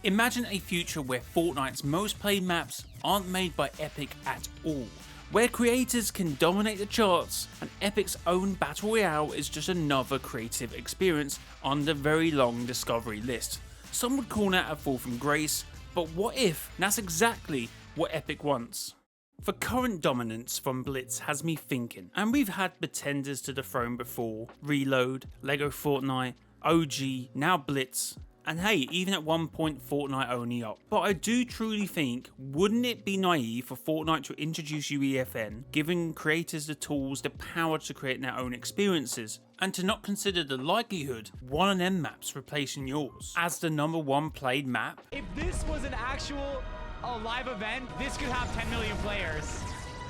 Imagine a future where Fortnite's most played maps aren't made by Epic at all, where creators can dominate the charts and Epic's own Battle Royale is just another creative experience on the very long discovery list. Some would call that a fall from grace, but what if that's exactly what Epic wants? For current dominance from Blitz has me thinking, and we've had pretenders to the throne before: Reload, Lego Fortnite, OG, now Blitz, and hey, even at one point Fortnite only up. But I do truly think, wouldn't it be naive for Fortnite to introduce UEFN, giving creators the tools, the power to create their own experiences, and to not consider the likelihood one of them maps replacing yours as the #1 played map? If this was an actual live event, this could have 10 million players,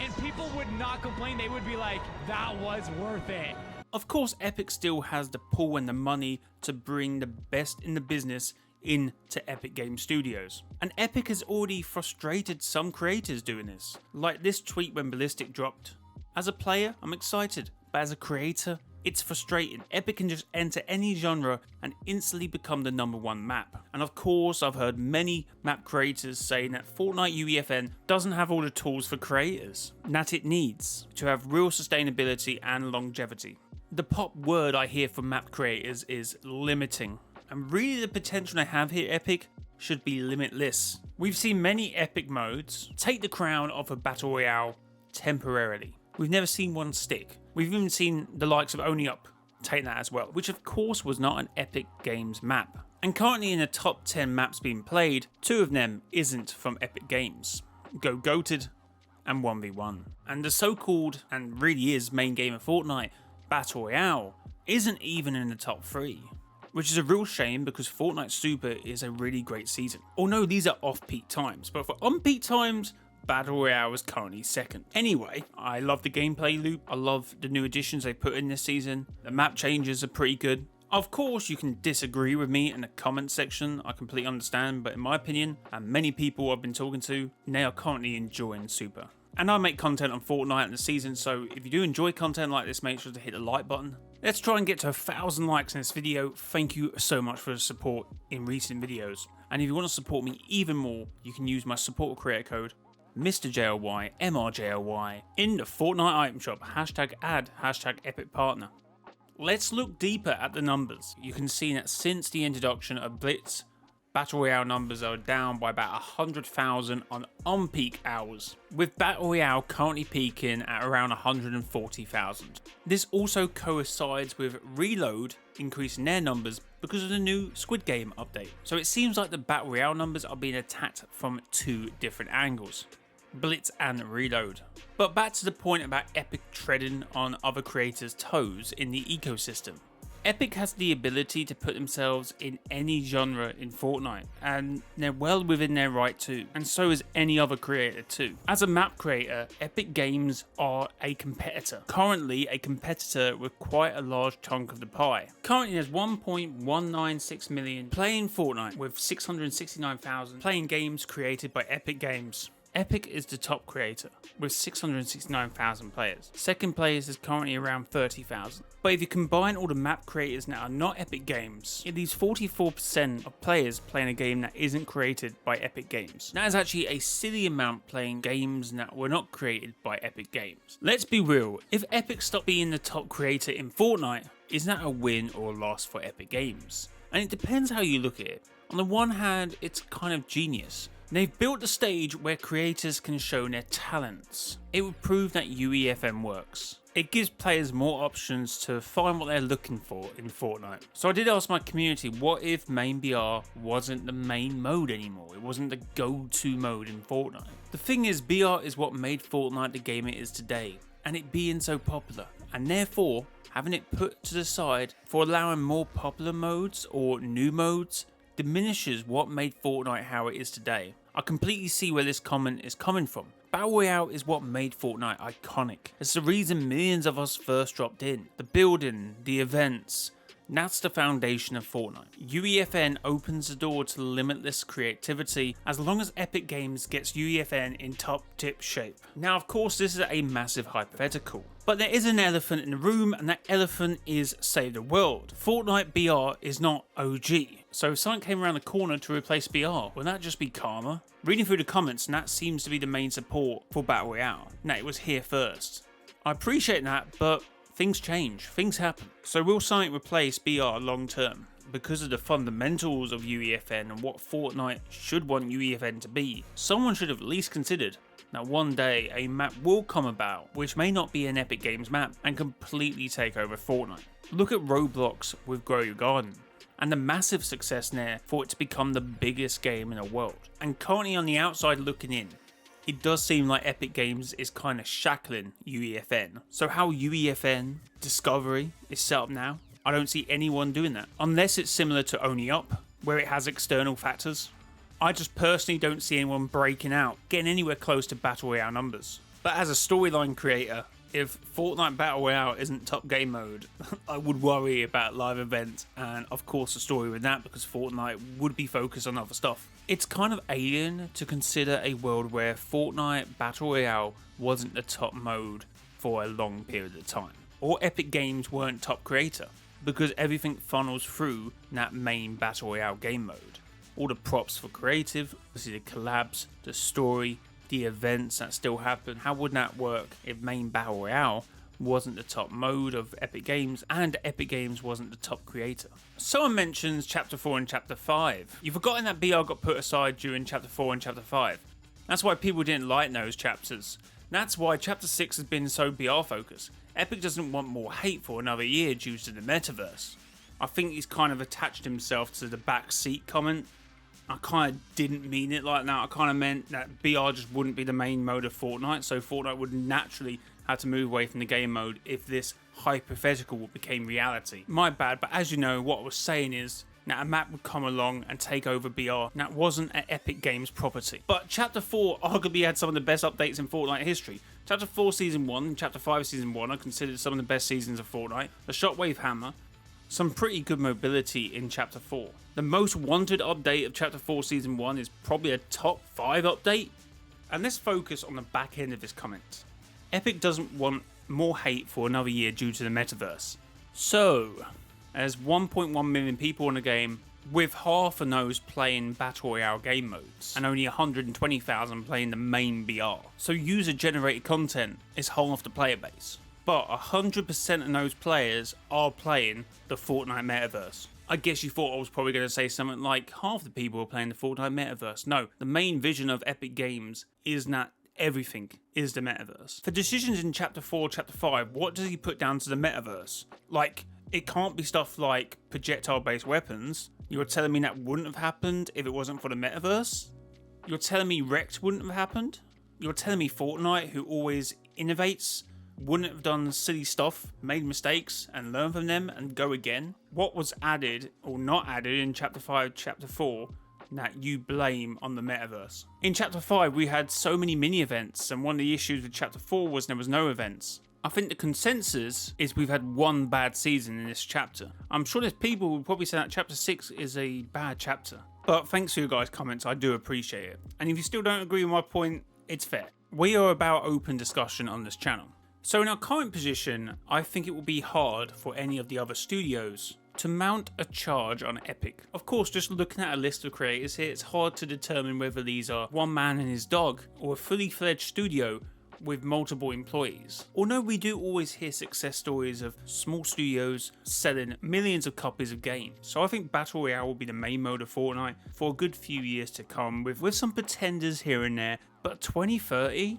and people would not complain. They would be like, that was worth it. Of course, Epic still has the pull and the money to bring the best in the business into Epic Game Studios. And Epic has already frustrated some creators doing this, like this tweet when Ballistic dropped. As a player, I'm excited, but as a creator, it's frustrating. Epic can just enter any genre and instantly become the #1 map. And of course, I've heard many map creators saying that Fortnite UEFN doesn't have all the tools for creators that it needs to have real sustainability and longevity. The pop word I hear from map creators is limiting, and really the potential they have here at Epic should be limitless. We've seen many Epic modes take the crown off a Battle Royale temporarily. We've never seen one stick. We've even seen the likes of Only Up take that as well, which of course was not an Epic Games map. And currently in the top 10 maps being played, 2 of them isn't from Epic Games: Go Goated and 1v1. And the so-called, and really is, main game of Fortnite, Battle Royale, isn't even in the top 3, which is a real shame because Fortnite Super is a really great season. Oh no, these are off-peak times, but for on-peak times, Battle Royale is currently second. Anyway, I love the gameplay loop, I love the new additions they put in this season, the map changes are pretty good. Of course, you can disagree with me in the comment section, I completely understand, but in my opinion, and many people I've been talking to, they are currently enjoying Super. And I make content on Fortnite in the season, so if you do enjoy content like this, make sure to hit the like button. Let's try and get to 1,000 likes in this video. Thank you so much for the support in recent videos. And if you want to support me even more, you can use my support creator code, MrJLY, MRJLY, in the Fortnite item shop, #ad, #epicpartner. Let's look deeper at the numbers. You can see that since the introduction of Blitz, Battle Royale numbers are down by about 100,000 on peak hours, with Battle Royale currently peaking at around 140,000. This also coincides with Reload increasing their numbers because of the new Squid Game update. So it seems like the Battle Royale numbers are being attacked from 2 different angles: Blitz and Reload. But back to the point about Epic treading on other creators' toes in the ecosystem. Epic has the ability to put themselves in any genre in Fortnite, and they're well within their right to, and so is any other creator too. As a map creator, Epic Games are a competitor. Currently a competitor with quite a large chunk of the pie. Currently there's 1.196 million playing Fortnite, with 669,000 playing games created by Epic Games. Epic is the top creator, with 669,000 players. Second place is currently around 30,000. But if you combine all the map creators that are not Epic Games, it leaves 44% of players playing a game that isn't created by Epic Games. That is actually a silly amount playing games that were not created by Epic Games. Let's be real, if Epic stopped being the top creator in Fortnite, is that a win or a loss for Epic Games? And it depends how you look at it. On the one hand, it's kind of genius. They've built a stage where creators can show their talents. It would prove that UEFN works. It gives players more options to find what they're looking for in Fortnite. So I did ask my community, what if main BR wasn't the main mode anymore? It wasn't the go-to mode in Fortnite. The thing is, BR is what made Fortnite the game it is today, and it being so popular, and therefore having it put to the side for allowing more popular modes or new modes diminishes what made Fortnite how it is today. I completely see where this comment is coming from. Battle Royale is what made Fortnite iconic. It's the reason millions of us first dropped in. The building, the events, That's the foundation of Fortnite. UEFN opens the door to limitless creativity as long as Epic Games gets UEFN in top tip shape. Now of course this is a massive hypothetical, but there is an elephant in the room, and that elephant is Save the World. Fortnite BR is not OG, so if something came around the corner to replace BR, would that just be karma? Reading through the comments, and that seems to be the main support for Battle Royale. Now it was here first. I appreciate that, but things change, things happen. So will something replace BR long term? Because of the fundamentals of UEFN and what Fortnite should want UEFN to be, someone should have at least considered that one day a map will come about which may not be an Epic Games map and completely take over Fortnite. Look at Roblox with Grow Your Garden, and the massive success there for it to become the biggest game in the world. And currently on the outside looking in, it does seem like Epic Games is kind of shackling UEFN. So how UEFN Discovery is set up now, I don't see anyone doing that. Unless it's similar to Only Up, where it has external factors. I just personally don't see anyone breaking out, getting anywhere close to Battle Royale numbers. But as a storyline creator, if Fortnite Battle Royale isn't top game mode, I would worry about live events and of course the story with that, because Fortnite would be focused on other stuff. It's kind of alien to consider a world where Fortnite Battle Royale wasn't the top mode for a long period of time, or Epic Games weren't top creator, because everything funnels through that main Battle Royale game mode. All the props for creative, obviously the collabs, the story, the events that still happen. How would that work if main Battle Royale wasn't the top mode of Epic Games and Epic Games wasn't the top creator? Someone mentions Chapter 4 and Chapter 5. You've forgotten that BR got put aside during Chapter 4 and Chapter 5. That's why people didn't like those chapters. That's why Chapter 6 has been so BR focused. Epic doesn't want more hate for another year due to the Metaverse. I think he's kind of attached himself to the backseat comment. I kind of didn't mean it like that. I kind of meant that BR just wouldn't be the main mode of Fortnite, so Fortnite would naturally have to move away from the game mode if this hypothetical became reality. My bad, but as you know, what I was saying is that a map would come along and take over BR, and that wasn't an Epic Games property. But Chapter 4 arguably had some of the best updates in Fortnite history. Chapter 4 Season 1 and Chapter 5 Season 1 are considered some of the best seasons of Fortnite. The Shockwave Hammer, some pretty good mobility in Chapter 4. The most wanted update of Chapter 4 Season 1 is probably a top 5 update. And let's focus on the back end of this comment. Epic doesn't want more hate for another year due to the Metaverse. So, there's 1.1 million people in the game, with half of those playing Battle Royale game modes, and only 120,000 playing the main BR. So user-generated content is half the player base. But 100% of those players are playing the Fortnite Metaverse. I guess you thought I was probably going to say something like half the people are playing the Fortnite Metaverse. No, the main vision of Epic Games is that everything is the Metaverse. For decisions in Chapter 4, Chapter 5, what does he put down to the Metaverse? Like, it can't be stuff like projectile-based weapons. You're telling me that wouldn't have happened if it wasn't for the Metaverse? You're telling me Wrecked wouldn't have happened? You're telling me Fortnite, who always innovates, wouldn't have done silly stuff, made mistakes, and learn from them and go again? What was added or not added in Chapter 5, Chapter 4 that you blame on the Metaverse? In Chapter 5, we had so many mini-events, and one of the issues with Chapter 4 was there was no events. I think the consensus is we've had one bad season in this chapter. I'm sure there's people who will probably say that Chapter 6 is a bad chapter. But thanks for your guys' comments, I do appreciate it. And if you still don't agree with my point, it's fair. We are about open discussion on this channel. So in our current position, I think it will be hard for any of the other studios to mount a charge on Epic. Of course, just looking at a list of creators here, it's hard to determine whether these are one man and his dog or a fully fledged studio with multiple employees. Although we do always hear success stories of small studios selling millions of copies of games. So I think Battle Royale will be the main mode of Fortnite for a good few years to come, with some pretenders here and there. But 2030?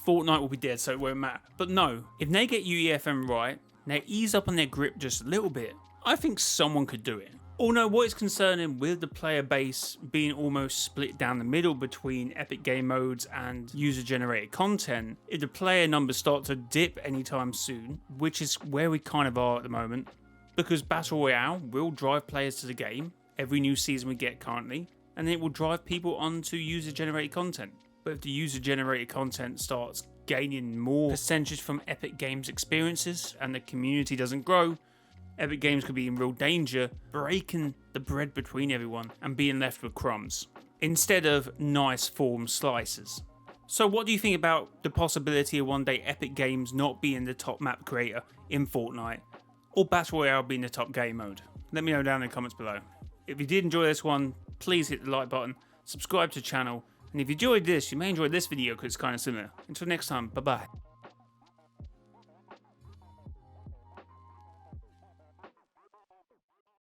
Fortnite will be dead, so it won't matter. But no, if they get UEFN right, they ease up on their grip just a little bit, I think someone could do it. Although what is concerning with the player base being almost split down the middle between Epic Game modes and user-generated content, if the player numbers start to dip anytime soon, which is where we kind of are at the moment, because Battle Royale will drive players to the game every new season we get currently, and it will drive people onto user-generated content. But if the user-generated content starts gaining more percentage from Epic Games experiences and the community doesn't grow, Epic Games could be in real danger, breaking the bread between everyone and being left with crumbs, instead of nice form slices. So what do you think about the possibility of one day Epic Games not being the top map creator in Fortnite, or Battle Royale being the top game mode? Let me know down in the comments below. If you did enjoy this one, please hit the like button, subscribe to the channel, and if you enjoyed this, you may enjoy this video because it's kind of similar. Until next time, bye bye.